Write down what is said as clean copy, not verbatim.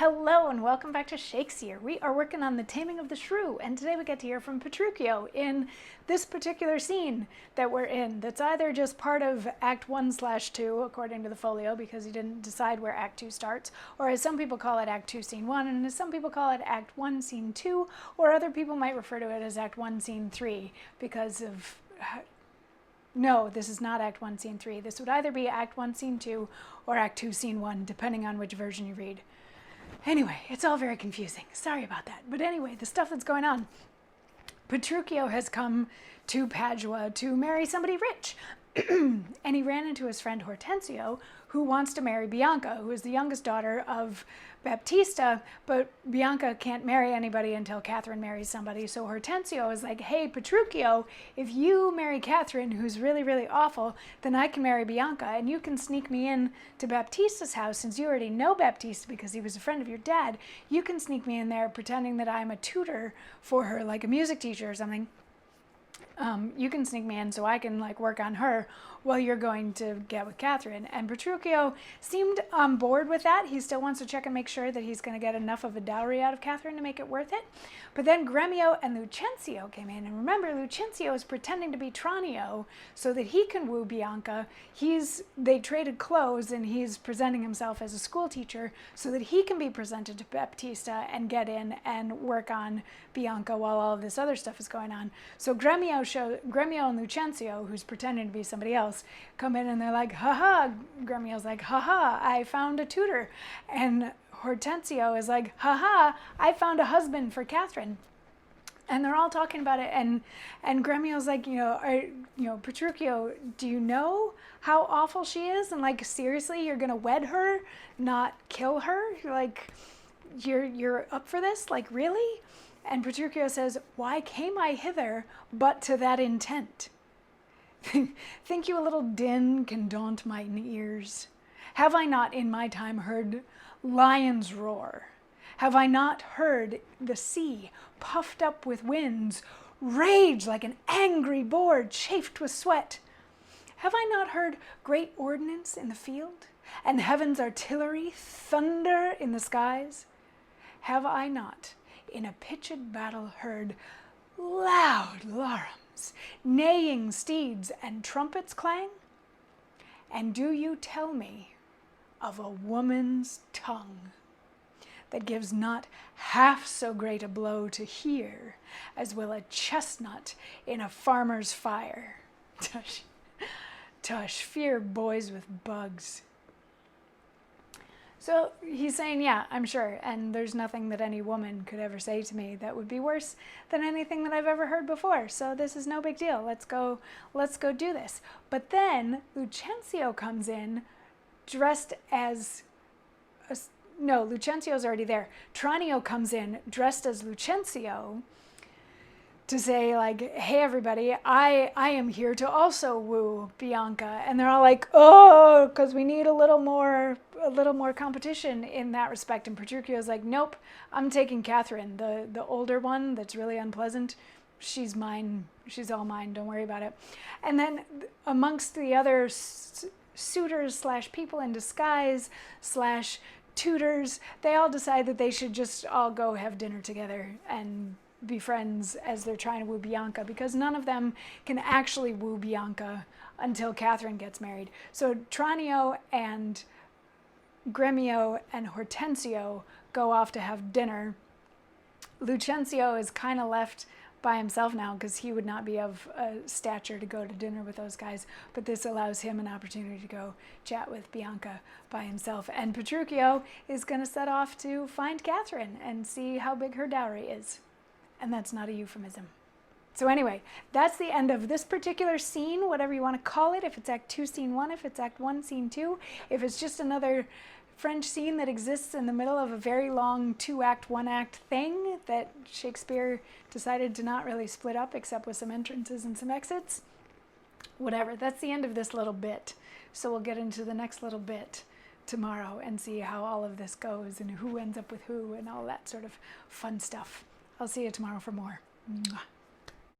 Hello and welcome back to Shakesyear. We are working on the Taming of the Shrew, and today we get to hear from Petruchio in this particular scene that we're in. That's either just part of Act 1/2, according to the folio, because he didn't decide where Act 2 starts, or as some people call it, Act 2, Scene 1, and as some people call it, Act 1, Scene 2, or other people might refer to it as Act 1, Scene 3, because of... No, this is not Act 1, Scene 3. This would either be Act 1, Scene 2, or Act 2, Scene 1, depending on which version you read. Anyway, it's all very confusing. Sorry about that. But anyway, the stuff that's going on. Petruchio has come to Padua to marry somebody rich. And he ran into his friend Hortensio, who wants to marry Bianca, who is the youngest daughter of Baptista, but Bianca can't marry anybody until Catherine marries somebody. So Hortensio is like, hey, Petruchio, if you marry Catherine, who's really, really awful, then I can marry Bianca, and you can sneak me in to Baptista's house, since you already know Baptista because he was a friend of your dad. You can sneak me in there pretending that I'm a tutor for her, like a music teacher or something. You can sneak me in so I can work on her while you're going to get with Catherine. And Petruchio seemed on board with that. He still wants to check and make sure that he's going to get enough of a dowry out of Catherine to make it worth it. But then Gremio and Lucentio came in. And remember, Lucentio is pretending to be Tranio so that he can woo Bianca. They traded clothes, and he's presenting himself as a school teacher so that he can be presented to Baptista and get in and work on Bianca while all of this other stuff is going on. So Gremio and Lucentio, who's pretending to be somebody else, come in and they're like, haha. Gremio's like, haha, I found a tutor. And Hortensio is like, haha, I found a husband for Catherine. And they're all talking about it, and Gremio's like, Petruchio, do you know how awful she is? And seriously, you're gonna wed her, not kill her? You're up for this? Really? And Petruchio says, why came I hither but to that intent? Think you a little din can daunt mine ears? Have I not in my time heard lions roar? Have I not heard the sea, puffed up with winds, rage like an angry boar chafed with sweat? Have I not heard great ordnance in the field, and heaven's artillery thunder in the skies? Have I not in a pitched battle heard loud larums, neighing steeds, and trumpets clang? And do you tell me of a woman's tongue that gives not half so great a blow to hear as will a chestnut in a farmer's fire? Tush, fear boys with bugs. So he's saying, yeah, I'm sure, and there's nothing that any woman could ever say to me that would be worse than anything that I've ever heard before, so this is no big deal. Let's go do this. But then Lucentio comes in dressed as... No, Lucentio's already there. Tranio comes in dressed as Lucentio to say, hey, everybody, I am here to also woo Bianca. And they're all like, oh, because we need a little more competition in that respect. And Petruchio's like, nope, I'm taking Catherine, the older one that's really unpleasant. She's mine. She's all mine. Don't worry about it. And then amongst the other suitors / people in disguise / tutors, they all decide that they should just all go have dinner together and be friends as they're trying to woo Bianca, because none of them can actually woo Bianca until Catherine gets married. So Tranio and Gremio and Hortensio go off to have dinner. Lucentio is kind of left by himself now because he would not be of stature to go to dinner with those guys, but this allows him an opportunity to go chat with Bianca by himself. And Petruchio is going to set off to find Catherine and see how big her dowry is. And that's not a euphemism. So anyway, that's the end of this particular scene, whatever you want to call it, if it's Act 2, Scene 1, if it's Act 1, Scene 2, if it's just another French scene that exists in the middle of a very long 2-act, 1-act thing that Shakespeare decided to not really split up except with some entrances and some exits. Whatever, that's the end of this little bit. So we'll get into the next little bit tomorrow and see how all of this goes and who ends up with who and all that sort of fun stuff. I'll see you tomorrow for more. Mwah.